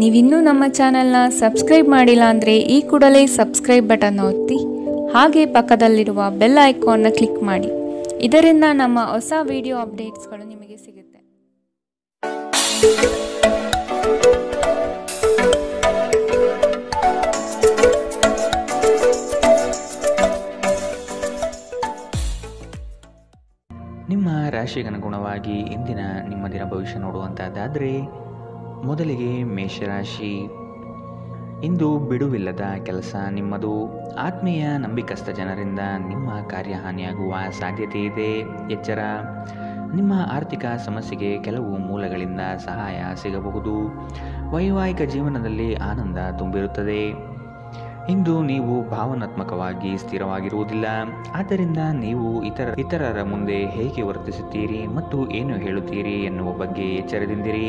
ನೀವಿನ್ನೂ ನಮ್ಮ ಚಾನೆಲ್ನ ಸಬ್ಸ್ಕ್ರೈಬ್ ಮಾಡಿಲ್ಲ ಅಂದರೆ ಈ ಕೂಡಲೇ ಸಬ್ಸ್ಕ್ರೈಬ್ ಬಟನ್ ಒತ್ತಿ ಹಾಗೆ ಪಕ್ಕದಲ್ಲಿರುವ ಬೆಲ್ ಐಕಾನ್ನ ಕ್ಲಿಕ್ ಮಾಡಿ. ಇದರಿಂದ ನಮ್ಮ ಹೊಸ ವಿಡಿಯೋ ಅಪ್ಡೇಟ್ಸ್ಗಳು ನಿಮಗೆ ಸಿಗುತ್ತೆ. ನಿಮ್ಮ ರಾಶಿಗನುಗುಣವಾಗಿ ಇಂದಿನ ನಿಮ್ಮ ದಿನ ಭವಿಷ್ಯ ನೋಡುವಂಥದ್ದಾದರೆ ಮೊದಲಿಗೆ ಮೇಷರಾಶಿ. ಇಂದು ಬಿಡುವಿಲ್ಲದ ಕೆಲಸ ನಿಮ್ಮದು. ಆತ್ಮೀಯ ನಂಬಿಕಸ್ಥ ಜನರಿಂದ ನಿಮ್ಮ ಕಾರ್ಯಹಾನಿಯಾಗುವ ಸಾಧ್ಯತೆ ಇದೆ. ಎಚ್ಚರ. ನಿಮ್ಮ ಆರ್ಥಿಕ ಸಮಸ್ಯೆಗೆ ಕೆಲವು ಮೂಲಗಳಿಂದ ಸಹಾಯ ಸಿಗಬಹುದು. ವೈವಾಹಿಕ ಜೀವನದಲ್ಲಿ ಆನಂದ ತುಂಬಿರುತ್ತದೆ. ಇಂದು ನೀವು ಭಾವನಾತ್ಮಕವಾಗಿ ಸ್ಥಿರವಾಗಿರುವುದಿಲ್ಲ. ಆದ್ದರಿಂದ ನೀವು ಇತರರ ಮುಂದೆ ಹೇಗೆ ವರ್ತಿಸುತ್ತೀರಿ ಮತ್ತು ಏನು ಹೇಳುತ್ತೀರಿ ಎನ್ನುವ ಬಗ್ಗೆ ಎಚ್ಚರದಿಂದಿರಿ.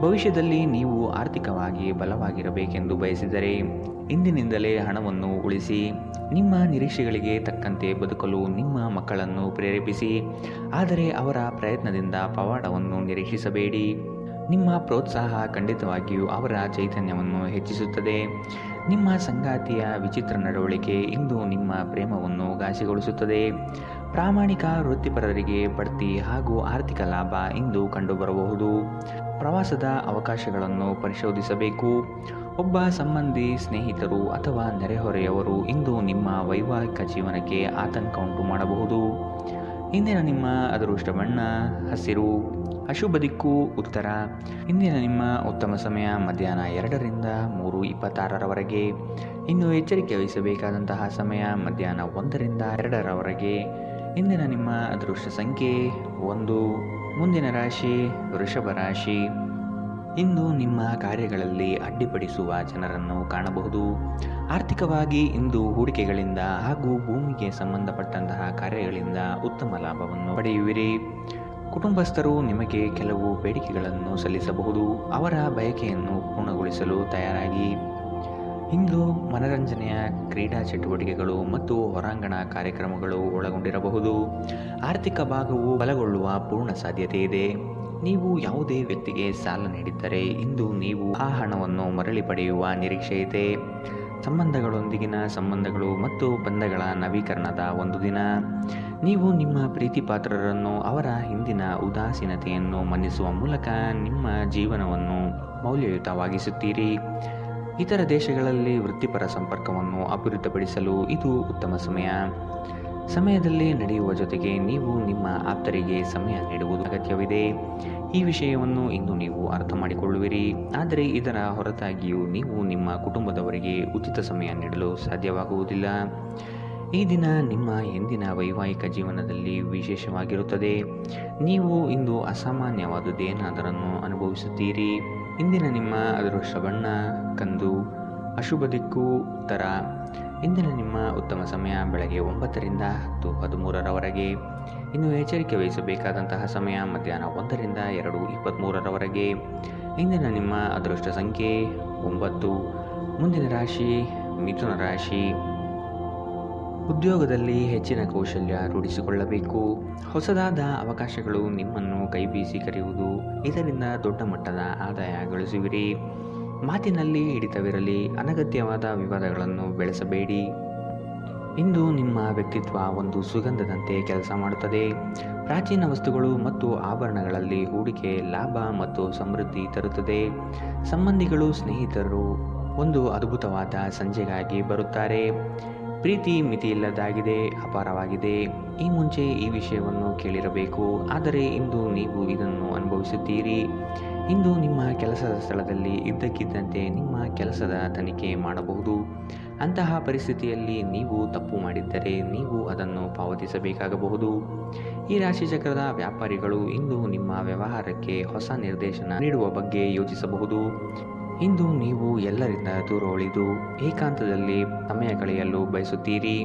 ಭವಿಷ್ಯದಲ್ಲಿ ನೀವು ಆರ್ಥಿಕವಾಗಿ ಬಲವಾಗಿರಬೇಕೆಂದು ಬಯಸಿದರೆ ಇಂದಿನಿಂದಲೇ ಹಣವನ್ನು ಉಳಿಸಿ. ನಿಮ್ಮ ನಿರೀಕ್ಷೆಗಳಿಗೆ ತಕ್ಕಂತೆ ಬದುಕಲು ನಿಮ್ಮ ಮಕ್ಕಳನ್ನು ಪ್ರೇರೇಪಿಸಿ, ಆದರೆ ಅವರ ಪ್ರಯತ್ನದಿಂದ ಪವಾಡವನ್ನು ನಿರೀಕ್ಷಿಸಬೇಡಿ. ನಿಮ್ಮ ಪ್ರೋತ್ಸಾಹ ಖಂಡಿತವಾಗಿಯೂ ಅವರ ಚೈತನ್ಯವನ್ನು ಹೆಚ್ಚಿಸುತ್ತದೆ. ನಿಮ್ಮ ಸಂಗಾತಿಯ ವಿಚಿತ್ರ ನಡವಳಿಕೆ ಇಂದು ನಿಮ್ಮ ಪ್ರೇಮವನ್ನು ಘಾಸಿಗೊಳಿಸುತ್ತದೆ. ಪ್ರಾಮಾಣಿಕ ವೃತ್ತಿಪರರಿಗೆ ಬಡ್ತಿ ಹಾಗೂ ಆರ್ಥಿಕ ಲಾಭ ಇಂದು ಕಂಡುಬರಬಹುದು. ಪ್ರವಾಸದ ಅವಕಾಶಗಳನ್ನು ಪರಿಶೋಧಿಸಬೇಕು. ಒಬ್ಬ ಸಂಬಂಧಿ, ಸ್ನೇಹಿತರು ಅಥವಾ ನೆರೆಹೊರೆಯವರು ಇಂದು ನಿಮ್ಮ ವೈವಾಹಿಕ ಜೀವನಕ್ಕೆ ಆತಂಕ ಉಂಟು ಮಾಡಬಹುದು. ಇಂದಿನ ನಿಮ್ಮ ಅದೃಷ್ಟ ಬಣ್ಣ ಹಸಿರು. ಅಶುಭ ದಿಕ್ಕು ಉತ್ತರ. ಇಂದಿನ ನಿಮ್ಮ ಉತ್ತಮ ಸಮಯ ಮಧ್ಯಾಹ್ನ 2ರಿಂದ 3:26ರವರೆಗೆ. ಇನ್ನು ಎಚ್ಚರಿಕೆ ವಹಿಸಬೇಕಾದಂತಹ ಸಮಯ ಮಧ್ಯಾಹ್ನ 1ರಿಂದ 2ರವರೆಗೆ. ಇಂದಿನ ನಿಮ್ಮ ಅದೃಷ್ಟ ಸಂಖ್ಯೆ 1. ಮುಂದಿನ ರಾಶಿ ವೃಷಭ ರಾಶಿ. ಇಂದು ನಿಮ್ಮ ಕಾರ್ಯಗಳಲ್ಲಿ ಅಡ್ಡಿಪಡಿಸುವ ಜನರನ್ನು ಕಾಣಬಹುದು. ಆರ್ಥಿಕವಾಗಿ ಇಂದು ಹೂಡಿಕೆಗಳಿಂದ ಹಾಗೂ ಭೂಮಿಗೆ ಸಂಬಂಧಪಟ್ಟಂತಹ ಕಾರ್ಯಗಳಿಂದ ಉತ್ತಮ ಲಾಭವನ್ನು ಪಡೆಯುವಿರಿ. ಕುಟುಂಬಸ್ಥರು ನಿಮಗೆ ಕೆಲವು ಬೇಡಿಕೆಗಳನ್ನು ಸಲ್ಲಿಸಬಹುದು. ಅವರ ಬಯಕೆಯನ್ನು ಪೂರ್ಣಗೊಳಿಸಲು ತಯಾರಾಗಿ. ಇಂದು ಮನರಂಜನೆಯ ಕ್ರೀಡಾ ಚಟುವಟಿಕೆಗಳು ಮತ್ತು ಹೊರಾಂಗಣ ಕಾರ್ಯಕ್ರಮಗಳು ಒಳಗೊಂಡಿರಬಹುದು. ಆರ್ಥಿಕ ಭಾಗವು ಬಲಗೊಳ್ಳುವ ಪೂರ್ಣ ಸಾಧ್ಯತೆ ಇದೆ. ನೀವು ಯಾವುದೇ ವ್ಯಕ್ತಿಗೆ ಸಾಲ ನೀಡಿದ್ದರೆ ಇಂದು ನೀವು ಆ ಹಣವನ್ನು ಮರಳಿ ಪಡೆಯುವ ನಿರೀಕ್ಷೆ ಇದೆ. ಸಂಬಂಧಗಳೊಂದಿಗಿನ ಸಂಬಂಧಗಳು ಮತ್ತು ಬಂಧಗಳ ನವೀಕರಣದ ಒಂದು ದಿನ. ನೀವು ನಿಮ್ಮ ಪ್ರೀತಿ ಪಾತ್ರರನ್ನು ಅವರ ಹಿಂದಿನ ಉದಾಸೀನತೆಯನ್ನು ಮನ್ನಿಸುವ ಮೂಲಕ ನಿಮ್ಮ ಜೀವನವನ್ನು ಮೌಲ್ಯಯುತವಾಗಿಸುತ್ತೀರಿ. ಇತರ ದೇಶಗಳಲ್ಲಿ ವೃತ್ತಿಪರ ಸಂಪರ್ಕವನ್ನು ಅಭಿವೃದ್ಧಿಪಡಿಸಲು ಇದು ಉತ್ತಮ ಸಮಯದಲ್ಲಿ ನಡೆಯುವ ಜೊತೆಗೆ ನೀವು ನಿಮ್ಮ ಆಪ್ತರಿಗೆ ಸಮಯ ನೀಡುವುದು ಅಗತ್ಯವಿದೆ. ಈ ವಿಷಯವನ್ನು ಇಂದು ನೀವು ಅರ್ಥ ಮಾಡಿಕೊಳ್ಳುವಿರಿ. ಆದರೆ ಇದರ ಹೊರತಾಗಿಯೂ ನೀವು ನಿಮ್ಮ ಕುಟುಂಬದವರಿಗೆ ಉಚಿತ ಸಮಯ ನೀಡಲು ಸಾಧ್ಯವಾಗುವುದಿಲ್ಲ. ಈ ದಿನ ನಿಮ್ಮ ಎಂದಿನ ವೈವಾಹಿಕ ಜೀವನದಲ್ಲಿ ವಿಶೇಷವಾಗಿರುತ್ತದೆ. ನೀವು ಇಂದು ಅಸಾಮಾನ್ಯವಾದುದೇನಾದರನ್ನು ಅನುಭವಿಸುತ್ತೀರಿ. ಇಂದಿನ ನಿಮ್ಮ ಅದೃಷ್ಟ ಬಣ್ಣ ಕಂದು. ಅಶುಭ ದಿಕ್ಕು ಉತ್ತರ. ಇಂದಿನ ನಿಮ್ಮ ಉತ್ತಮ ಸಮಯ ಬೆಳಗ್ಗೆ 9ರಿಂದ 10:13ರವರೆಗೆ. ಇನ್ನು ಎಚ್ಚರಿಕೆ ವಹಿಸಬೇಕಾದಂತಹ ಸಮಯ ಮಧ್ಯಾಹ್ನ 1ರಿಂದ 2:23ರವರೆಗೆ. ಇಂದಿನ ನಿಮ್ಮ ಅದೃಷ್ಟ ಸಂಖ್ಯೆ 9. ಮುಂದಿನ ರಾಶಿ ಮಿಥುನ ರಾಶಿ. ಉದ್ಯೋಗದಲ್ಲಿ ಹೆಚ್ಚಿನ ಕೌಶಲ್ಯ ರೂಢಿಸಿಕೊಳ್ಳಬೇಕು. ಹೊಸದಾದ ಅವಕಾಶಗಳು ನಿಮ್ಮನ್ನು ಕೈಬೀಸಿ ಕರೆಯುವುದು. ಇದರಿಂದ ದೊಡ್ಡ ಮಟ್ಟದ ಆದಾಯ ಗಳಿಸುವಿರಿ. ಮಾತಿನಲ್ಲಿ ಹಿಡಿತವಿರಲಿ. ಅನಗತ್ಯವಾದ ವಿವಾದಗಳನ್ನು ಬೆಳೆಸಬೇಡಿ. ಇಂದು ನಿಮ್ಮ ವ್ಯಕ್ತಿತ್ವ ಒಂದು ಸುಗಂಧದಂತೆ ಕೆಲಸ ಮಾಡುತ್ತದೆ. ಪ್ರಾಚೀನ ವಸ್ತುಗಳು ಮತ್ತು ಆಭರಣಗಳಲ್ಲಿ ಹೂಡಿಕೆ ಲಾಭ ಮತ್ತು ಸಮೃದ್ಧಿ ತರುತ್ತದೆ. ಸಂಬಂಧಿಗಳು, ಸ್ನೇಹಿತರು ಒಂದು ಅದ್ಭುತವಾದ ಸಂಜೆಗಾಗಿ ಬರುತ್ತಾರೆ. ಪ್ರೀತಿ ಮಿತಿಯಿಲ್ಲದಾಗಿದೆ, ಅಪಾರವಾಗಿದೆ. ಈ ಮುಂಚೆ ಈ ವಿಷಯವನ್ನು ಕೇಳಿರಬೇಕು, ಆದರೆ ಇಂದು ನೀವು ಇದನ್ನು ಅನುಭವಿಸುತ್ತೀರಿ. ಇಂದು ನಿಮ್ಮ ಕೆಲಸದ ಸ್ಥಳದಲ್ಲಿ ಇದ್ದಕ್ಕಿದ್ದಂತೆ ನಿಮ್ಮ ಕೆಲಸದ ತನಿಖೆ ಮಾಡಬಹುದು. ಅಂತಹ ಪರಿಸ್ಥಿತಿಯಲ್ಲಿ ನೀವು ತಪ್ಪು ಮಾಡಿದ್ದರೆ ನೀವು ಅದನ್ನು ಪಾವತಿಸಬೇಕಾಗಬಹುದು. ಈ ರಾಶಿಚಕ್ರದ ವ್ಯಾಪಾರಿಗಳು ಇಂದು ನಿಮ್ಮ ವ್ಯವಹಾರಕ್ಕೆ ಹೊಸ ನಿರ್ದೇಶನ ನೀಡುವ ಬಗ್ಗೆ ಯೋಚಿಸಬಹುದು. ಇಂದು ನೀವು ಎಲ್ಲರಿಂದ ದೂರ ಉಳಿದು ಏಕಾಂತದಲ್ಲಿ ಸಮಯ ಕಳೆಯಲು ಬಯಸುತ್ತೀರಿ.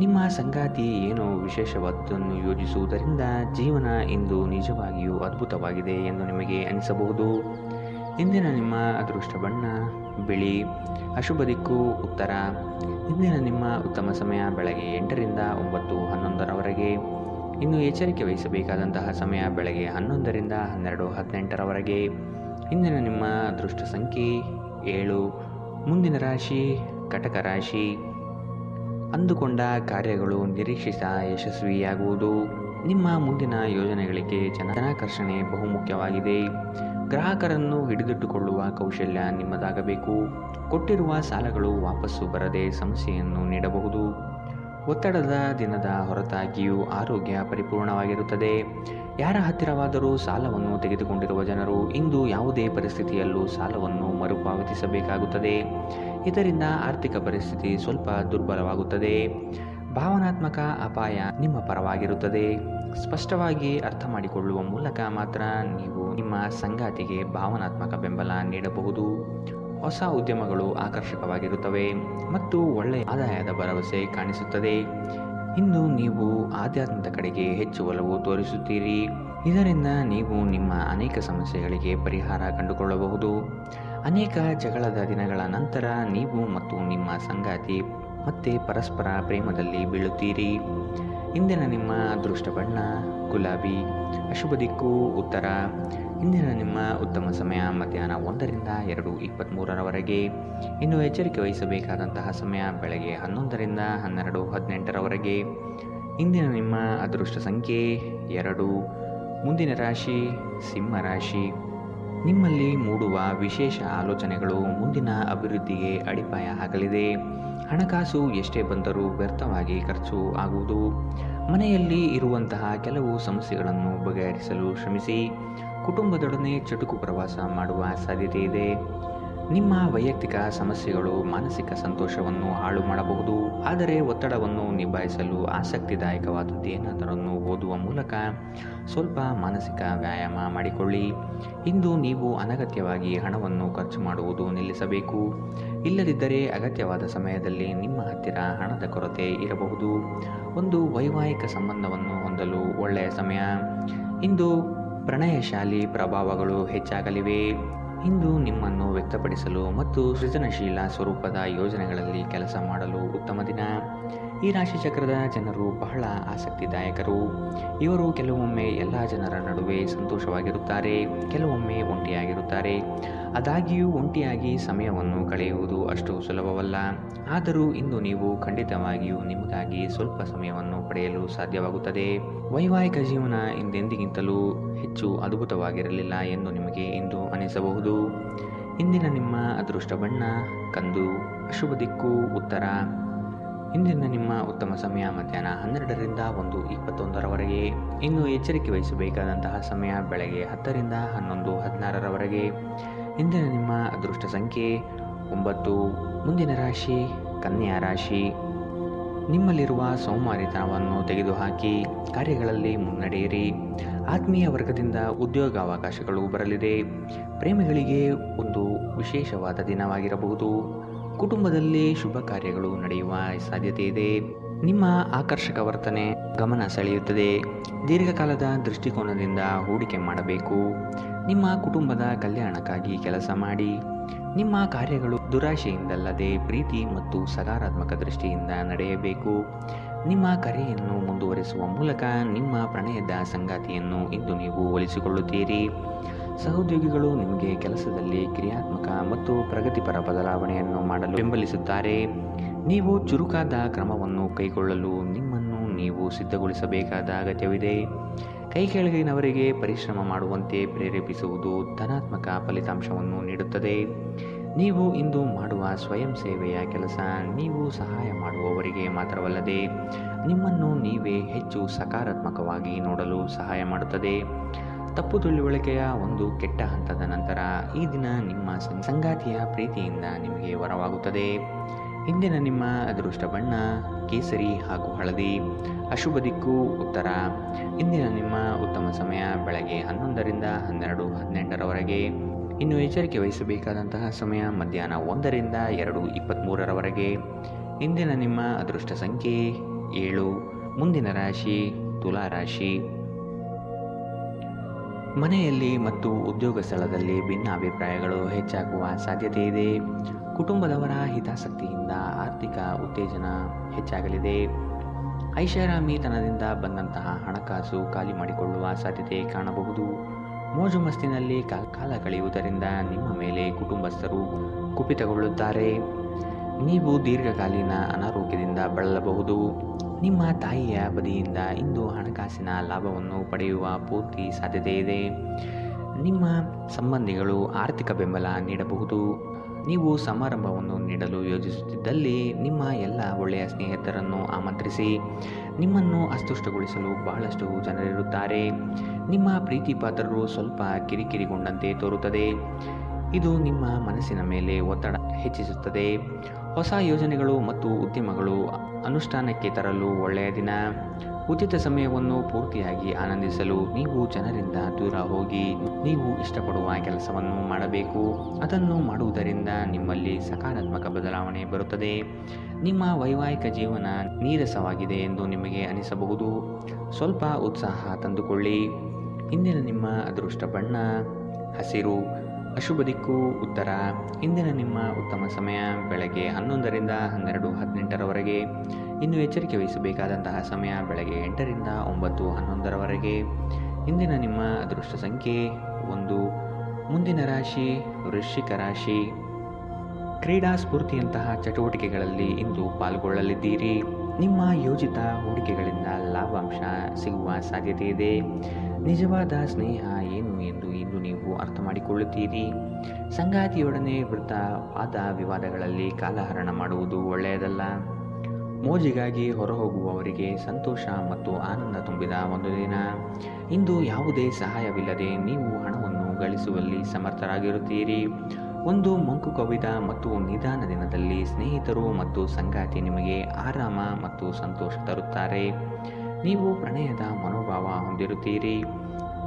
ನಿಮ್ಮ ಸಂಗಾತಿ ಏನೋ ವಿಶೇಷವಾದನ್ನು ಯೋಜಿಸುವುದರಿಂದ ಜೀವನ ಇಂದು ನಿಜವಾಗಿಯೂ ಅದ್ಭುತವಾಗಿದೆ ಎಂದು ನಿಮಗೆ ಅನಿಸಬಹುದು. ಇಂದಿನ ನಿಮ್ಮ ಅದೃಷ್ಟ ಬಣ್ಣ ಬಿಳಿ. ಅಶುಭ ದಿಕ್ಕು ಉತ್ತರ. ಇಂದಿನ ನಿಮ್ಮ ಉತ್ತಮ ಸಮಯ ಬೆಳಗ್ಗೆ 8ರಿಂದ 9:11ರವರೆಗೆ. ಇನ್ನು ಎಚ್ಚರಿಕೆ ವಹಿಸಬೇಕಾದಂತಹ ಸಮಯ ಬೆಳಗ್ಗೆ 11ರಿಂದ 12:18ರವರೆಗೆ. ಇಂದಿನ ನಿಮ್ಮ ಅದೃಷ್ಟ ಸಂಖ್ಯೆ 7. ಮುಂದಿನ ರಾಶಿ ಕಟಕ ರಾಶಿ. ಅಂದುಕೊಂಡ ಕಾರ್ಯಗಳು ನಿರೀಕ್ಷಿತ ಯಶಸ್ವಿಯಾಗುವುದು. ನಿಮ್ಮ ಮುಂದಿನ ಯೋಜನೆಗಳಿಗೆ ಜನಾಕರ್ಷಣೆ ಬಹುಮುಖ್ಯವಾಗಿದೆ. ಗ್ರಾಹಕರನ್ನು ಹಿಡಿದಿಟ್ಟುಕೊಳ್ಳುವ ಕೌಶಲ್ಯ ನಿಮ್ಮದಾಗಬೇಕು. ಕೊಟ್ಟಿರುವ ಸಾಲಗಳು ವಾಪಸ್ಸು ಬರದೆ ಸಮಸ್ಯೆಯನ್ನು ನೀಡಬಹುದು. ಒತ್ತಡದ ದಿನದ ಹೊರತಾಗಿಯೂ ಆರೋಗ್ಯ ಪರಿಪೂರ್ಣವಾಗಿರುತ್ತದೆ. ಯಾರ ಹತ್ತಿರವಾದರೂ ಸಾಲವನ್ನು ತೆಗೆದುಕೊಂಡಿರುವ ಜನರು ಇಂದು ಯಾವುದೇ ಪರಿಸ್ಥಿತಿಯಲ್ಲೂ ಸಾಲವನ್ನು ಮರುಪಾವತಿಸಬೇಕಾಗುತ್ತದೆ. ಇದರಿಂದ ಆರ್ಥಿಕ ಪರಿಸ್ಥಿತಿ ಸ್ವಲ್ಪ ದುರ್ಬಲವಾಗುತ್ತದೆ. ಭಾವನಾತ್ಮಕ ಅಪಾಯ ನಿಮ್ಮ ಪರವಾಗಿರುತ್ತದೆ. ಸ್ಪಷ್ಟವಾಗಿ ಅರ್ಥ ಮಾಡಿಕೊಳ್ಳುವ ಮೂಲಕ ಮಾತ್ರ ನೀವು ನಿಮ್ಮ ಸಂಗಾತಿಗೆ ಭಾವನಾತ್ಮಕ ಬೆಂಬಲ ನೀಡಬಹುದು. ಹೊಸ ಉದ್ಯಮಗಳು ಆಕರ್ಷಕವಾಗಿರುತ್ತವೆ ಮತ್ತು ಒಳ್ಳೆಯ ಆದಾಯದ ಭರವಸೆ ಕಾಣಿಸುತ್ತದೆ. ಇಂದು ನೀವು ಆಧ್ಯಾತ್ಮದ ಕಡೆಗೆ ಹೆಚ್ಚು ಒಲವು ತೋರಿಸುತ್ತೀರಿ. ಇದರಿಂದ ನೀವು ನಿಮ್ಮ ಅನೇಕ ಸಮಸ್ಯೆಗಳಿಗೆ ಪರಿಹಾರ ಕಂಡುಕೊಳ್ಳಬಹುದು. ಅನೇಕ ಜಗಳದ ದಿನಗಳ ನಂತರ ನೀವು ಮತ್ತು ನಿಮ್ಮ ಸಂಗಾತಿ ಮತ್ತೆ ಪರಸ್ಪರ ಪ್ರೇಮದಲ್ಲಿ ಬೀಳುತ್ತೀರಿ. ಇಂದಿನ ನಿಮ್ಮ ಅದೃಷ್ಟ ಬಣ್ಣ ಗುಲಾಬಿ. ಅಶುಭ ದಿಕ್ಕು ಉತ್ತರ. ಇಂದಿನ ನಿಮ್ಮ ಉತ್ತಮ ಸಮಯ ಮಧ್ಯಾಹ್ನ 1ರಿಂದ 2:23ರವರೆಗೆ. ಇನ್ನು ಎಚ್ಚರಿಕೆ ವಹಿಸಬೇಕಾದಂತಹ ಸಮಯ ಬೆಳಗ್ಗೆ 11ರಿಂದ 12:18ರವರೆಗೆ. ಇಂದಿನ ನಿಮ್ಮ ಅದೃಷ್ಟ ಸಂಖ್ಯೆ 2. ಮುಂದಿನ ರಾಶಿ ಸಿಂಹ ರಾಶಿ. ನಿಮ್ಮಲ್ಲಿ ಮೂಡುವ ವಿಶೇಷ ಆಲೋಚನೆಗಳು ಮುಂದಿನ ಅಭಿವೃದ್ಧಿಗೆ ಅಡಿಪಾಯ ಹಾಕಲಿದೆ. ಹಣಕಾಸು ಎಷ್ಟೇ ಬಂದರೂ ವ್ಯರ್ಥವಾಗಿ ಖರ್ಚು ಆಗುವುದು. ಮನೆಯಲ್ಲಿ ಇರುವಂತಹ ಕೆಲವು ಸಮಸ್ಯೆಗಳನ್ನು ಬಗೆಹರಿಸಲು ಶ್ರಮಿಸಿ. ಕುಟುಂಬದೊಡನೆ ಚುಟುಕು ಪ್ರವಾಸ ಮಾಡುವ ಸಾಧ್ಯತೆ ಇದೆ. ನಿಮ್ಮ ವೈಯಕ್ತಿಕ ಸಮಸ್ಯೆಗಳು ಮಾನಸಿಕ ಸಂತೋಷವನ್ನು ಹಾಳು ಮಾಡಬಹುದು. ಆದರೆ ಒತ್ತಡವನ್ನು ನಿಭಾಯಿಸಲು ಆಸಕ್ತಿದಾಯಕವಾದದ್ದೇನಾದರನ್ನು ಓದುವ ಮೂಲಕ ಸ್ವಲ್ಪ ಮಾನಸಿಕ ವ್ಯಾಯಾಮ ಮಾಡಿಕೊಳ್ಳಿ. ಇಂದು ನೀವು ಅನಗತ್ಯವಾಗಿ ಹಣವನ್ನು ಖರ್ಚು ಮಾಡುವುದು ನಿಲ್ಲಿಸಬೇಕು. ಇಲ್ಲದಿದ್ದರೆ ಅಗತ್ಯವಾದ ಸಮಯದಲ್ಲಿ ನಿಮ್ಮ ಹತ್ತಿರ ಹಣದ ಕೊರತೆ ಇರಬಹುದು. ಒಂದು ವೈವಾಹಿಕ ಸಂಬಂಧವನ್ನು ಹೊಂದಲು ಒಳ್ಳೆಯ ಸಮಯ. ಇಂದು ಪ್ರಣಯಶಾಲಿ ಪ್ರಭಾವಗಳು ಹೆಚ್ಚಾಗಲಿವೆ. ಇಂದು ನಿಮ್ಮನ್ನು ವ್ಯಕ್ತಪಡಿಸಲು ಮತ್ತು ಸೃಜನಶೀಲ ಸ್ವರೂಪದ ಯೋಜನೆಗಳಲ್ಲಿ ಕೆಲಸ ಮಾಡಲು ಉತ್ತಮ ದಿನ. ಈ ರಾಶಿಚಕ್ರದ ಜನರು ಬಹಳ ಆಸಕ್ತಿದಾಯಕರು. ಇವರು ಕೆಲವೊಮ್ಮೆ ಎಲ್ಲ ಜನರ ನಡುವೆ ಸಂತೋಷವಾಗಿರುತ್ತಾರೆ, ಕೆಲವೊಮ್ಮೆ ಒಂಟಿಯಾಗಿರುತ್ತಾರೆ. ಆದಾಗ್ಯೂ ಒಂಟಿಯಾಗಿ ಸಮಯವನ್ನು ಕಳೆಯುವುದು ಅಷ್ಟು ಸುಲಭವಲ್ಲ. ಆದರೂ ಇಂದು ನೀವು ಖಂಡಿತವಾಗಿಯೂ ನಿಮಗಾಗಿ ಸ್ವಲ್ಪ ಸಮಯವನ್ನು ಪಡೆಯಲು ಸಾಧ್ಯವಾಗುತ್ತದೆ. ವೈವಾಹಿಕ ಜೀವನ ಹಿಂದೆಂದಿಗಿಂತಲೂ ಹೆಚ್ಚು ಅದ್ಭುತವಾಗಿರಲಿಲ್ಲ ಎಂದು ನಿಮಗೆ ಇಂದು ಅನಿಸಬಹುದು. ಇಂದಿನ ನಿಮ್ಮ ಅದೃಷ್ಟ ಬಣ್ಣ ಕಂದು. ಅಶುಭ ದಿಕ್ಕು ಉತ್ತರ. ಇಂದಿನ ನಿಮ್ಮ ಉತ್ತಮ ಸಮಯ ಮಧ್ಯಾಹ್ನ 12ರಿಂದ 1:21ರವರೆಗೆ. ಇನ್ನು ಎಚ್ಚರಿಕೆ ವಹಿಸಬೇಕಾದಂತಹ ಸಮಯ ಬೆಳಗ್ಗೆ 10ರಿಂದ 11:16ರವರೆಗೆ. ಇಂದಿನ ನಿಮ್ಮ ಅದೃಷ್ಟ ಸಂಖ್ಯೆ 9. ಮುಂದಿನ ರಾಶಿ ಕನ್ಯಾ ರಾಶಿ. ನಿಮ್ಮಲ್ಲಿರುವ ಸೋಮಾರಿತನವನ್ನು ತೆಗೆದುಹಾಕಿ ಕಾರ್ಯಗಳಲ್ಲಿ ಮುನ್ನಡೆಯಿರಿ. ಆತ್ಮೀಯ ವರ್ಗದಿಂದ ಉದ್ಯೋಗಾವಕಾಶಗಳು ಬರಲಿದೆ. ಪ್ರೇಮಿಗಳಿಗೆ ಒಂದು ವಿಶೇಷವಾದ ದಿನವಾಗಿರಬಹುದು. ಕುಟುಂಬದಲ್ಲಿ ಶುಭ ಕಾರ್ಯಗಳು ನಡೆಯುವ ಸಾಧ್ಯತೆ ಇದೆ. ನಿಮ್ಮ ಆಕರ್ಷಕ ವರ್ತನೆ ಗಮನ ಸೆಳೆಯುತ್ತದೆ. ದೀರ್ಘಕಾಲದ ದೃಷ್ಟಿಕೋನದಿಂದ ಹೂಡಿಕೆ ಮಾಡಬೇಕು. ನಿಮ್ಮ ಕುಟುಂಬದ ಕಲ್ಯಾಣಕ್ಕಾಗಿ ಕೆಲಸ ಮಾಡಿ. ನಿಮ್ಮ ಕಾರ್ಯಗಳು ದುರಾಶೆಯಿಂದಲ್ಲದೆ ಪ್ರೀತಿ ಮತ್ತು ಸಕಾರಾತ್ಮಕ ದೃಷ್ಟಿಯಿಂದ ನಡೆಯಬೇಕು. ನಿಮ್ಮ ಕರೆಯನ್ನು ಮುಂದುವರಿಸುವ ಮೂಲಕ ನಿಮ್ಮ ಪ್ರಣಯದ ಸಂಗಾತಿಯನ್ನು ಇಂದು ನೀವು ಒಲಿಸಿಕೊಳ್ಳುತ್ತೀರಿ. ಸಹೋದ್ಯೋಗಿಗಳು ನಿಮಗೆ ಕೆಲಸದಲ್ಲಿ ಕ್ರಿಯಾತ್ಮಕ ಮತ್ತು ಪ್ರಗತಿಪರ ಬದಲಾವಣೆಯನ್ನು ಮಾಡಲು ಬೆಂಬಲಿಸುತ್ತಾರೆ. ನೀವು ಚುರುಕಾದ ಕ್ರಮವನ್ನು ಕೈಗೊಳ್ಳಲು ನಿಮ್ಮನ್ನು ನೀವು ಸಿದ್ಧಗೊಳಿಸಬೇಕಾದ ಅಗತ್ಯವಿದೆ. ಕೈಕೆಳಗಿನವರಿಗೆ ಪರಿಶ್ರಮ ಮಾಡುವಂತೆ ಪ್ರೇರೇಪಿಸುವುದು ಧನಾತ್ಮಕ ಫಲಿತಾಂಶವನ್ನು ನೀಡುತ್ತದೆ. ನೀವು ಇಂದು ಮಾಡುವ ಸ್ವಯಂ ಸೇವೆಯ ಕೆಲಸ ನೀವು ಸಹಾಯ ಮಾಡುವವರಿಗೆ ಮಾತ್ರವಲ್ಲದೆ ನಿಮ್ಮನ್ನು ನೀವೇ ಹೆಚ್ಚು ಸಕಾರಾತ್ಮಕವಾಗಿ ನೋಡಲು ಸಹಾಯ ಮಾಡುತ್ತದೆ. ತಪ್ಪು ತಿಳುವಳಿಕೆಯ ಒಂದು ಕೆಟ್ಟ ಹಂತದ ನಂತರ ಈ ದಿನ ನಿಮ್ಮ ಸಂಗಾತಿಯ ಪ್ರೀತಿಯಿಂದ ನಿಮಗೆ ವರವಾಗುತ್ತದೆ. ಇಂದಿನ ನಿಮ್ಮ ಅದೃಷ್ಟ ಬಣ್ಣ ಕೇಸರಿ ಹಾಗೂ ಹಳದಿ. ಅಶುಭ ದಿಕ್ಕು ಉತ್ತರ. ಇಂದಿನ ನಿಮ್ಮ ಉತ್ತಮ ಸಮಯ ಬೆಳಗ್ಗೆ 11ರಿಂದ 12:18ರವರೆಗೆ. ಇನ್ನು ಎಚ್ಚರಿಕೆ ವಹಿಸಬೇಕಾದಂತಹ ಸಮಯ ಮಧ್ಯಾಹ್ನ 1ರಿಂದ 2:23ರವರೆಗೆ. ಇಂದಿನ ನಿಮ್ಮ ಅದೃಷ್ಟ ಸಂಖ್ಯೆ 7. ಮುಂದಿನ ರಾಶಿ ತುಲಾ ರಾಶಿ. ಮನೆಯಲ್ಲಿ ಮತ್ತು ಉದ್ಯೋಗ ಸ್ಥಳದಲ್ಲಿ ಭಿನ್ನಾಭಿಪ್ರಾಯಗಳು ಹೆಚ್ಚಾಗುವ ಸಾಧ್ಯತೆ ಇದೆ. ಕುಟುಂಬದವರ ಹಿತಾಸಕ್ತಿಯಿಂದ ಆರ್ಥಿಕ ಉತ್ತೇಜನ ಹೆಚ್ಚಾಗಲಿದೆ. ಐಷಾರಾಮಿತನದಿಂದ ಬಂದಂತಹ ಹಣಕಾಸು ಖಾಲಿ ಮಾಡಿಕೊಳ್ಳುವ ಸಾಧ್ಯತೆ ಕಾಣಬಹುದು. ಮೋಜು ಮಸ್ತಿನಲ್ಲಿ ಕಾಲ ಕಳೆಯುವುದರಿಂದ ನಿಮ್ಮ ಮೇಲೆ ಕುಟುಂಬಸ್ಥರು ಕುಪಿತಗೊಳ್ಳುತ್ತಾರೆ. ನೀವು ದೀರ್ಘಕಾಲೀನ ಅನಾರೋಗ್ಯದಿಂದ ಬಳಲಬಹುದು. ನಿಮ್ಮ ತಾಯಿಯ ಬದಿಯಿಂದ ಇಂದು ಹಣಕಾಸಿನ ಲಾಭವನ್ನು ಪಡೆಯುವ ಪೂರ್ತಿ ಸಾಧ್ಯತೆ ಇದೆ. ನಿಮ್ಮ ಸಂಬಂಧಿಗಳು ಆರ್ಥಿಕ ಬೆಂಬಲ ನೀಡಬಹುದು. ನೀವು ಸಮಾರಂಭವನ್ನು ನೀಡಲು ಯೋಜಿಸುತ್ತಿದ್ದಲ್ಲಿ ನಿಮ್ಮ ಎಲ್ಲ ಒಳ್ಳೆಯ ಸ್ನೇಹಿತರನ್ನು ಆಮಂತ್ರಿಸಿ. ನಿಮ್ಮನ್ನು ಅಸ್ತುಷ್ಟಗೊಳಿಸಲು ಬಹಳಷ್ಟು ಜನರಿರುತ್ತಾರೆ. ನಿಮ್ಮ ಪ್ರೀತಿ ಪಾತ್ರರು ಸ್ವಲ್ಪ ಕಿರಿಕಿರಿಗೊಂಡಂತೆ ತೋರುತ್ತದೆ. ಇದು ನಿಮ್ಮ ಮನಸ್ಸಿನ ಮೇಲೆ ಒತ್ತಡ ಹೆಚ್ಚಿಸುತ್ತದೆ. ಹೊಸ ಯೋಜನೆಗಳು ಮತ್ತು ಉದ್ಯಮಗಳು ಅನುಷ್ಠಾನಕ್ಕೆ ತರಲು ಒಳ್ಳೆಯ ದಿನ. ಉಚಿತ ಸಮಯವನ್ನು ಪೂರ್ತಿಯಾಗಿ ಆನಂದಿಸಲು ನೀವು ಜನರಿಂದ ದೂರ ಹೋಗಿ ನೀವು ಇಷ್ಟಪಡುವ ಕೆಲಸವನ್ನು ಮಾಡಬೇಕು. ಅದನ್ನು ಮಾಡುವುದರಿಂದ ನಿಮ್ಮಲ್ಲಿ ಸಕಾರಾತ್ಮಕ ಬದಲಾವಣೆ ಬರುತ್ತದೆ. ನಿಮ್ಮ ವೈವಾಹಿಕ ಜೀವನ ನೀರಸವಾಗಿದೆ ಎಂದು ನಿಮಗೆ ಅನಿಸಬಹುದು. ಸ್ವಲ್ಪ ಉತ್ಸಾಹ ತಂದುಕೊಳ್ಳಿ. ಇಂದಿನ ನಿಮ್ಮ ಅದೃಷ್ಟ ಬಣ್ಣ ಹಸಿರು. ಅಶುಭ ದಿಕ್ಕು ಉತ್ತರ. ಇಂದಿನ ನಿಮ್ಮ ಉತ್ತಮ ಸಮಯ ಬೆಳಗ್ಗೆ 11 ರಿಂದ 12:18 ಇನ್ನು ಎಚ್ಚರಿಕೆ ವಹಿಸಬೇಕಾದಂತಹ ಸಮಯ ಬೆಳಗ್ಗೆ 8 ರಿಂದ 9:11 ಇಂದಿನ ನಿಮ್ಮ ಅದೃಷ್ಟ ಸಂಖ್ಯೆ 1. ಮುಂದಿನ ರಾಶಿ ವೃಶ್ಚಿಕ ರಾಶಿ. ಕ್ರೀಡಾ ಸ್ಫೂರ್ತಿಯಂತಹ ಚಟುವಟಿಕೆಗಳಲ್ಲಿ ಇಂದು ಪಾಲ್ಗೊಳ್ಳಲಿದ್ದೀರಿ. ನಿಮ್ಮ ಯೋಜಿತ ಹೂಡಿಕೆಗಳಿಂದ ಲಾಭಾಂಶ ಸಿಗುವ ಸಾಧ್ಯತೆ ಇದೆ. ನಿಜವಾದ ಸ್ನೇಹ ಏನು ಎಂದು ಇಂದು ನೀವು ಅರ್ಥ ಮಾಡಿಕೊಳ್ಳುತ್ತೀರಿ. ಸಂಗಾತಿಯೊಡನೆ ವಾದ ವಿವಾದಗಳಲ್ಲಿ ಕಾಲಹರಣ ಮಾಡುವುದು ಒಳ್ಳೆಯದಲ್ಲ. ಮೋಜಿಗಾಗಿ ಹೊರಹೋಗುವವರಿಗೆ ಸಂತೋಷ ಮತ್ತು ಆನಂದ ತುಂಬಿದ ಒಂದು ದಿನ. ಇಂದು ಯಾವುದೇ ಸಹಾಯವಿಲ್ಲದೆ ನೀವು ಹಣವನ್ನು ಗಳಿಸುವಲ್ಲಿ ಸಮರ್ಥರಾಗಿರುತ್ತೀರಿ. ಒಂದು ಮಂಕು ಕವಿದ ಮತ್ತು ನಿಧಾನ ದಿನದಲ್ಲಿ ಸ್ನೇಹಿತರು ಮತ್ತು ಸಂಗಾತಿ ನಿಮಗೆ ಆರಾಮ ಮತ್ತು ಸಂತೋಷ ತರುತ್ತಾರೆ. ನೀವು ಪ್ರಣಯದ ಮನೋಭಾವ ಹೊಂದಿರುತ್ತೀರಿ.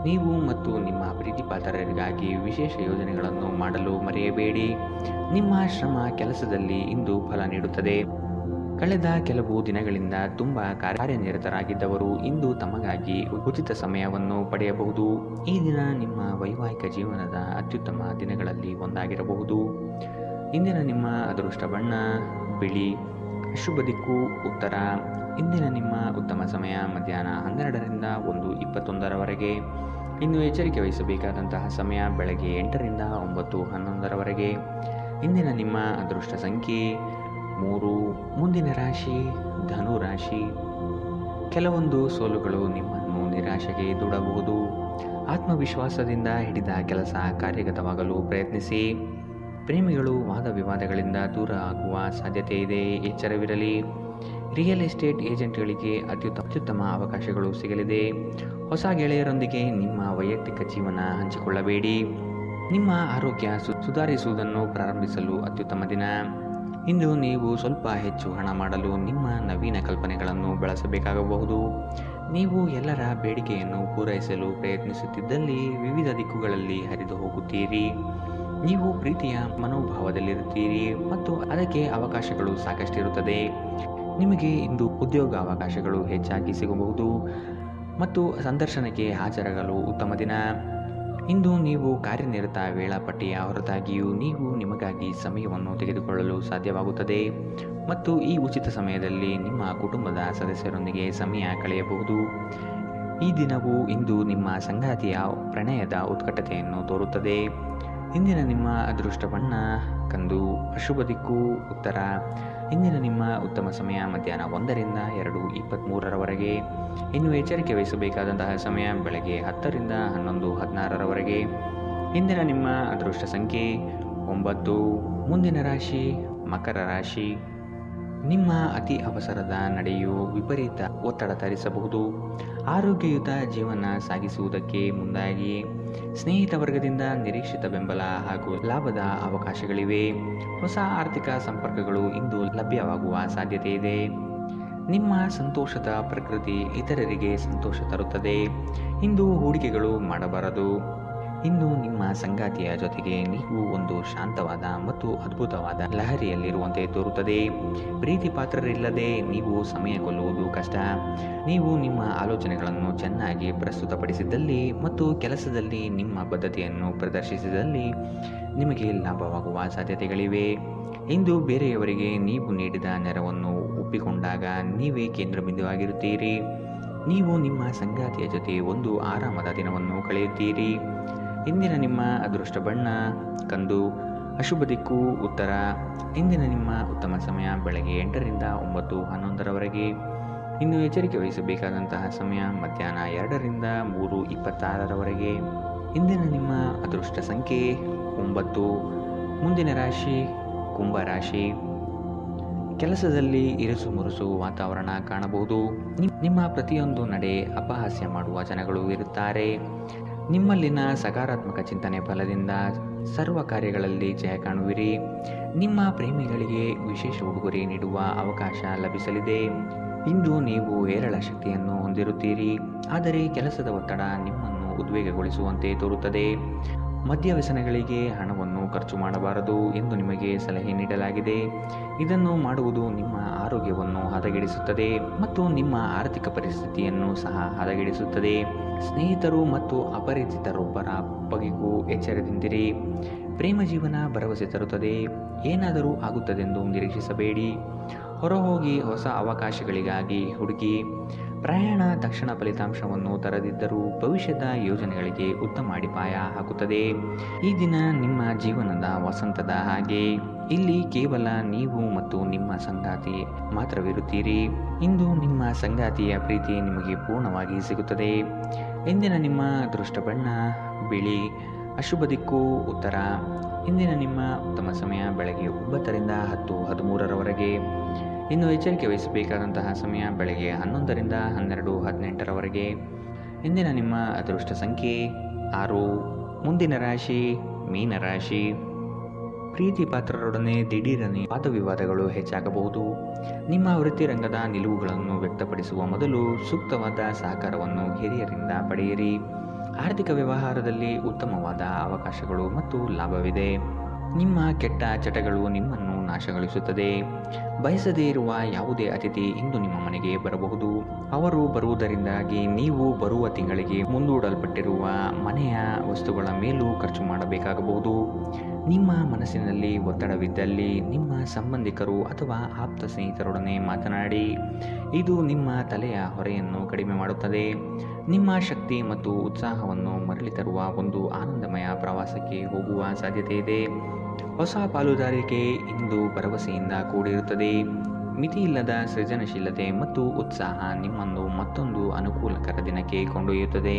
ನೀವು ಮತ್ತು ನಿಮ್ಮ ಪ್ರೀತಿಪಾತ್ರರಿಗಾಗಿ ವಿಶೇಷ ಯೋಜನೆಗಳನ್ನು ಮಾಡಲು ಮರೆಯಬೇಡಿ. ನಿಮ್ಮ ಶ್ರಮ ಕೆಲಸದಲ್ಲಿ ಇಂದು ಫಲ ನೀಡುತ್ತದೆ. ಕಳೆದ ಕೆಲವು ದಿನಗಳಿಂದ ತುಂಬ ಕಾರ್ಯನಿರತರಾಗಿದ್ದವರು ಇಂದು ತಮಗಾಗಿ ಉಚಿತ ಸಮಯವನ್ನು ಪಡೆಯಬಹುದು. ಈ ದಿನ ನಿಮ್ಮ ವೈವಾಹಿಕ ಜೀವನದ ಅತ್ಯುತ್ತಮ ದಿನಗಳಲ್ಲಿ ಒಂದಾಗಿರಬಹುದು. ಇಂದಿನ ನಿಮ್ಮ ಅದೃಷ್ಟ ಬಣ್ಣ ಬಿಳಿ. ಅಶುಭ ದಿಕ್ಕು ಉತ್ತರ. ಇಂದಿನ ನಿಮ್ಮ ಉತ್ತಮ ಸಮಯ ಮಧ್ಯಾಹ್ನ 12 ರಿಂದ 1:21 ಇನ್ನು ಎಚ್ಚರಿಕೆ ವಹಿಸಬೇಕಾದಂತಹ ಸಮಯ ಬೆಳಗ್ಗೆ 8 ರಿಂದ 9:11 ಇಂದಿನ ನಿಮ್ಮ ಅದೃಷ್ಟ ಸಂಖ್ಯೆ 3. ಮುಂದಿನ ರಾಶಿ ಧನು ರಾಶಿ. ಕೆಲವೊಂದು ಸೋಲುಗಳು ನಿಮ್ಮನ್ನು ನಿರಾಶೆಗೆ ದೂಡಬಹುದು. ಆತ್ಮವಿಶ್ವಾಸದಿಂದ ಹಿಡಿದ ಕೆಲಸ ಕಾರ್ಯಗತವಾಗಲು ಪ್ರಯತ್ನಿಸಿ. ಪ್ರೇಮಿಗಳು ವಾದ ವಿವಾದಗಳಿಂದ ದೂರ ಆಗುವ ಸಾಧ್ಯತೆ ಇದೆ. ಎಚ್ಚರವಿರಲಿ. ರಿಯಲ್ ಎಸ್ಟೇಟ್ ಏಜೆಂಟ್ಗಳಿಗೆ ಅತ್ಯುತ್ತಮ ಅವಕಾಶಗಳು ಸಿಗಲಿದೆ. ಹೊಸ ಗೆಳೆಯರೊಂದಿಗೆ ನಿಮ್ಮ ವೈಯಕ್ತಿಕ ಜೀವನ ಹಂಚಿಕೊಳ್ಳಬೇಡಿ. ನಿಮ್ಮ ಆರೋಗ್ಯ ಸುಧಾರಿಸುವುದನ್ನು ಪ್ರಾರಂಭಿಸಲು ಅತ್ಯುತ್ತಮ ದಿನ. ಇಂದು ನೀವು ಸ್ವಲ್ಪ ಹೆಚ್ಚು ಹಣ ಮಾಡಲು ನಿಮ್ಮ ನವೀನ ಕಲ್ಪನೆಗಳನ್ನು ಬಳಸಬೇಕಾಗಬಹುದು. ನೀವು ಎಲ್ಲರ ಬೇಡಿಕೆಯನ್ನು ಪೂರೈಸಲು ಪ್ರಯತ್ನಿಸುತ್ತಿದ್ದಲ್ಲಿ ವಿವಿಧ ದಿಕ್ಕುಗಳಲ್ಲಿ ಹರಿದು ಹೋಗುತ್ತೀರಿ. ನೀವು ಪ್ರೀತಿಯ ಮನೋಭಾವದಲ್ಲಿರುತ್ತೀರಿ ಮತ್ತು ಅದಕ್ಕೆ ಅವಕಾಶಗಳು ಸಾಕಷ್ಟಿರುತ್ತದೆ. ನಿಮಗೆ ಇಂದು ಉದ್ಯೋಗ ಅವಕಾಶಗಳು ಹೆಚ್ಚಾಗಿ ಸಿಗಬಹುದು ಮತ್ತು ಸಂದರ್ಶನಕ್ಕೆ ಹಾಜರಾಗಲು ಉತ್ತಮ ದಿನ. ಇಂದು ನೀವು ಕಾರ್ಯನಿರತ ವೇಳಾಪಟ್ಟಿಯ ಹೊರತಾಗಿಯೂ ನೀವು ನಿಮಗಾಗಿ ಸಮಯವನ್ನು ತೆಗೆದುಕೊಳ್ಳಲು ಸಾಧ್ಯವಾಗುತ್ತದೆ ಮತ್ತು ಈ ಉಚಿತ ಸಮಯದಲ್ಲಿ ನಿಮ್ಮ ಕುಟುಂಬದ ಸದಸ್ಯರೊಂದಿಗೆ ಸಮಯ ಕಳೆಯಬಹುದು. ಈ ದಿನವು ಇಂದು ನಿಮ್ಮ ಸಂಗಾತಿಯ ಪ್ರಣಯದ ಉತ್ಕಟತೆಯನ್ನು ತೋರುತ್ತದೆ. ಇಂದಿನ ನಿಮ್ಮ ಅದೃಷ್ಟ ಬಣ್ಣ ಕಂದು. ಅಶುಭ ದಿಕ್ಕು ಉತ್ತರ. ಇಂದಿನ ನಿಮ್ಮ ಉತ್ತಮ ಸಮಯ ಮಧ್ಯಾಹ್ನ 1 ರಿಂದ 2:23 ಇನ್ನು ಎಚ್ಚರಿಕೆ ವಹಿಸಬೇಕಾದಂತಹ ಸಮಯ ಬೆಳಗ್ಗೆ 10 ರಿಂದ 11:16 ಇಂದಿನ ನಿಮ್ಮ ಅದೃಷ್ಟ ಸಂಖ್ಯೆ 9. ಮುಂದಿನ ರಾಶಿ ಮಕರ ರಾಶಿ. ನಿಮ್ಮ ಅತಿ ಅವಸರದ ನಡೆಯು ವಿಪರೀತ ಒತ್ತಡ ತರಿಸಬಹುದು. ಆರೋಗ್ಯಯುತ ಜೀವನ ಸಾಗಿಸುವುದಕ್ಕೆ ಮುಂದಾಗಿ. ಸ್ನೇಹಿತ ವರ್ಗದಿಂದ ನಿರೀಕ್ಷಿತ ಬೆಂಬಲ ಹಾಗೂ ಲಾಭದ ಅವಕಾಶಗಳಿವೆ. ಹೊಸ ಆರ್ಥಿಕ ಸಂಪರ್ಕಗಳು ಇಂದು ಲಭ್ಯವಾಗುವ ಸಾಧ್ಯತೆ ಇದೆ. ನಿಮ್ಮ ಸಂತೋಷದ ಪ್ರಕೃತಿ ಇತರರಿಗೆ ಸಂತೋಷ ತರುತ್ತದೆ. ಇಂದು ಹೂಡಿಕೆಗಳು ಮಾಡಬಾರದು. ಇಂದು ನಿಮ್ಮ ಸಂಗಾತಿಯ ಜೊತೆಗೆ ನೀವು ಒಂದು ಶಾಂತವಾದ ಮತ್ತು ಅದ್ಭುತವಾದ ಲಹರಿಯಲ್ಲಿರುವಂತೆ ತೋರುತ್ತದೆ. ಪ್ರೀತಿ ಪಾತ್ರರಿಲ್ಲದೆ ನೀವು ಸಮಯ ಕೊಲ್ಲುವುದು ಕಷ್ಟ. ನೀವು ನಿಮ್ಮ ಆಲೋಚನೆಗಳನ್ನು ಚೆನ್ನಾಗಿ ಪ್ರಸ್ತುತಪಡಿಸಿದಲ್ಲಿ ಮತ್ತು ಕೆಲಸದಲ್ಲಿ ನಿಮ್ಮ ಬದ್ಧತೆಯನ್ನು ಪ್ರದರ್ಶಿಸಿದಲ್ಲಿ ನಿಮಗೆ ಲಾಭವಾಗುವ ಸಾಧ್ಯತೆಗಳಿವೆ. ಇಂದು ಬೇರೆಯವರಿಗೆ ನೀವು ನೀಡಿದ ನೆರವನ್ನು ಒಪ್ಪಿಕೊಂಡಾಗ ನೀವೇ ಕೇಂದ್ರ ಬಿಂದುವಾಗಿರುತ್ತೀರಿ. ನೀವು ನಿಮ್ಮ ಸಂಗಾತಿಯ ಜೊತೆ ಒಂದು ಆರಾಮದ ದಿನವನ್ನು ಕಳೆಯುತ್ತೀರಿ. ಇಂದಿನ ನಿಮ್ಮ ಅದೃಷ್ಟ ಬಣ್ಣ ಕಂದು, ಅಶುಭ ದಿಕ್ಕು ಉತ್ತರ. ಇಂದಿನ ನಿಮ್ಮ ಉತ್ತಮ ಸಮಯ ಬೆಳಗ್ಗೆ 8ರಿಂದ 9:11ರವರೆಗೆ. ಇನ್ನು ಎಚ್ಚರಿಕೆ ವಹಿಸಬೇಕಾದಂತಹ ಸಮಯ ಮಧ್ಯಾಹ್ನ 2ರಿಂದ 3:26ರವರೆಗೆ. ಇಂದಿನ ನಿಮ್ಮ ಅದೃಷ್ಟ ಸಂಖ್ಯೆ 9. ಮುಂದಿನ ರಾಶಿ ಕುಂಭ ರಾಶಿ. ಕೆಲಸದಲ್ಲಿ ಇರುಸು ಮುರುಸು ವಾತಾವರಣ ಕಾಣಬಹುದು. ನಿಮ್ಮ ಪ್ರತಿಯೊಂದು ನಡೆ ಅಪಹಾಸ್ಯ ಮಾಡುವ ಜನಗಳು ಇರುತ್ತಾರೆ. ನಿಮ್ಮಲ್ಲಿನ ಸಕಾರಾತ್ಮಕ ಚಿಂತನೆ ಫಲದಿಂದ ಸರ್ವ ಕಾರ್ಯಗಳಲ್ಲಿ ಜಯ ಕಾಣುವಿರಿ. ನಿಮ್ಮ ಪ್ರೇಮಿಗಳಿಗೆ ವಿಶೇಷ ಉಡುಗೊರೆ ನೀಡುವ ಅವಕಾಶ ಲಭಿಸಲಿದೆ. ಇಂದು ನೀವು ಹೇರಳ ಶಕ್ತಿಯನ್ನು ಹೊಂದಿರುತ್ತೀರಿ, ಆದರೆ ಕೆಲಸದ ಒತ್ತಡ ನಿಮ್ಮನ್ನು ಉದ್ವೇಗಗೊಳಿಸುವಂತೆ ತೋರುತ್ತದೆ. ಮದ್ಯ ವ್ಯಸನಗಳಿಗೆ ಹಣವನ್ನು ಖರ್ಚು ಮಾಡಬಾರದು ಎಂದು ನಿಮಗೆ ಸಲಹೆ ನೀಡಲಾಗಿದೆ. ಇದನ್ನು ಮಾಡುವುದು ನಿಮ್ಮ ಆರೋಗ್ಯವನ್ನು ಹದಗೆಡಿಸುತ್ತದೆ ಮತ್ತು ನಿಮ್ಮ ಆರ್ಥಿಕ ಪರಿಸ್ಥಿತಿಯನ್ನು ಸಹ ಹದಗೆಡಿಸುತ್ತದೆ. ಸ್ನೇಹಿತರು ಮತ್ತು ಅಪರಿಚಿತರೊಬ್ಬರ ಬಗೆಗೂ ಎಚ್ಚರದಿಂದಿರಿ. ಪ್ರೇಮ ಜೀವನ ಭರವಸೆ ತರುತ್ತದೆ. ಏನಾದರೂ ಆಗುತ್ತದೆಂದು ನಿರೀಕ್ಷಿಸಬೇಡಿ. ಹೊರಹೋಗಿ ಹೊಸ ಅವಕಾಶಗಳಿಗಾಗಿ ಹುಡುಕಿ. ಪ್ರಯಾಣ ತಕ್ಷಣ ಫಲಿತಾಂಶವನ್ನು ತರದಿದ್ದರೂ ಭವಿಷ್ಯದ ಯೋಜನೆಗಳಿಗೆ ಉತ್ತಮ ಅಡಿಪಾಯ ಹಾಕುತ್ತದೆ. ಈ ದಿನ ನಿಮ್ಮ ಜೀವನದ ವಸಂತದ ಹಾಗೆ. ಇಲ್ಲಿ ಕೇವಲ ನೀವು ಮತ್ತು ನಿಮ್ಮ ಸಂಗಾತಿ ಮಾತ್ರವಿರುತ್ತೀರಿ. ಇಂದು ನಿಮ್ಮ ಸಂಗಾತಿಯ ಪ್ರೀತಿ ನಿಮಗೆ ಪೂರ್ಣವಾಗಿ ಸಿಗುತ್ತದೆ. ಇಂದಿನ ನಿಮ್ಮ ಅದೃಷ್ಟ ಬಣ್ಣ ಬಿಳಿ, ಅಶುಭ ದಿಕ್ಕು ಉತ್ತರ. ಇಂದಿನ ನಿಮ್ಮ ಉತ್ತಮ ಸಮಯ ಬೆಳಗ್ಗೆ 9ರಿಂದ 10:13ರವರೆಗೆ. ಇನ್ನು ಎಚ್ಚರಿಕೆ ವಹಿಸಬೇಕಾದಂತಹ ಸಮಯ ಬೆಳಗ್ಗೆ 11ರಿಂದ 12:18ರವರೆಗೆ. ಇಂದಿನ ನಿಮ್ಮ ಅದೃಷ್ಟ ಸಂಖ್ಯೆ 6. ಮುಂದಿನ ರಾಶಿ ಮೀನರಾಶಿ. ಪ್ರೀತಿ ಪಾತ್ರರೊಡನೆ ದಿಢೀರನೆ ವಾದವಿವಾದಗಳು ಹೆಚ್ಚಾಗಬಹುದು. ನಿಮ್ಮ ವೃತ್ತಿರಂಗದ ನಿಲುವುಗಳನ್ನು ವ್ಯಕ್ತಪಡಿಸುವ ಮೊದಲು ಸೂಕ್ತವಾದ ಸಹಕಾರವನ್ನು ಹಿರಿಯರಿಂದ ಪಡೆಯಿರಿ. ಆರ್ಥಿಕ ವ್ಯವಹಾರದಲ್ಲಿ ಉತ್ತಮವಾದ ಅವಕಾಶಗಳು ಮತ್ತು ಲಾಭವಿದೆ. ನಿಮ್ಮ ಕೆಟ್ಟ ಚಟಗಳು ನಿಮ್ಮನ್ನು ನಾಶಗೊಳಿಸುತ್ತದೆ. ಬಯಸದೇ ಇರುವ ಯಾವುದೇ ಅತಿಥಿ ಇಂದು ನಿಮ್ಮ ಮನೆಗೆ ಬರಬಹುದು. ಅವರು ಬರುವುದರಿಂದಾಗಿ ನೀವು ಬರುವ ತಿಂಗಳಿಗೆ ಮುಂದೂಡಲ್ಪಟ್ಟಿರುವ ಮನೆಯ ವಸ್ತುಗಳ ಮೇಲೂ ಖರ್ಚು ಮಾಡಬೇಕಾಗಬಹುದು. ನಿಮ್ಮ ಮನಸ್ಸಿನಲ್ಲಿ ಒತ್ತಡವಿದ್ದಲ್ಲಿ ನಿಮ್ಮ ಸಂಬಂಧಿಕರು ಅಥವಾ ಆಪ್ತ ಸ್ನೇಹಿತರೊಡನೆ ಮಾತನಾಡಿ. ಇದು ನಿಮ್ಮ ತಲೆಯ ಹೊರೆಯನ್ನು ಕಡಿಮೆ ಮಾಡುತ್ತದೆ. ನಿಮ್ಮ ಶಕ್ತಿ ಮತ್ತು ಉತ್ಸಾಹವನ್ನು ಮರಳಿ ತರುವ ಒಂದು ಆನಂದಮಯ ಪ್ರವಾಸಕ್ಕೆ ಹೋಗುವ ಸಾಧ್ಯತೆ ಇದೆ. ಹೊಸ ಪಾಲುದಾರಿಕೆ ಇಂದು ಭರವಸೆಯಿಂದ ಕೂಡಿರುತ್ತದೆ. ಮಿತಿಯಿಲ್ಲದ ಸೃಜನಶೀಲತೆ ಮತ್ತು ಉತ್ಸಾಹ ನಿಮ್ಮನ್ನು ಮತ್ತೊಂದು ಅನುಕೂಲಕರ ದಿನಕ್ಕೆ ಕೊಂಡೊಯ್ಯುತ್ತದೆ.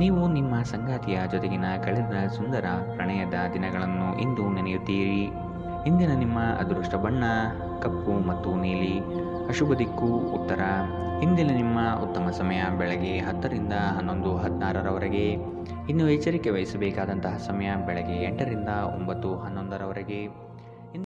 ನೀವು ನಿಮ್ಮ ಸಂಗಾತಿಯ ಜೊತೆಗಿನ ಕಳೆದ ಸುಂದರ ಪ್ರಣಯದ ದಿನಗಳನ್ನು ಇಂದು ನೆನೆಯುತ್ತೀರಿ. ಇಂದಿನ ನಿಮ್ಮ ಅದೃಷ್ಟ ಬಣ್ಣ ಕಪ್ಪು ಮತ್ತು ನೀಲಿ, ಅಶುಭ ದಿಕ್ಕು ಉತ್ತರ. ಇಂದಿನ ನಿಮ್ಮ ಉತ್ತಮ ಸಮಯ ಬೆಳಗ್ಗೆ 10ರಿಂದ 11:16ರವರೆಗೆ. ಇನ್ನು ಎಚ್ಚರಿಕೆ ವಹಿಸಬೇಕಾದಂತಹ ಸಮಯ ಬೆಳಗ್ಗೆ 8ರಿಂದ 9:11ರವರೆಗೆ.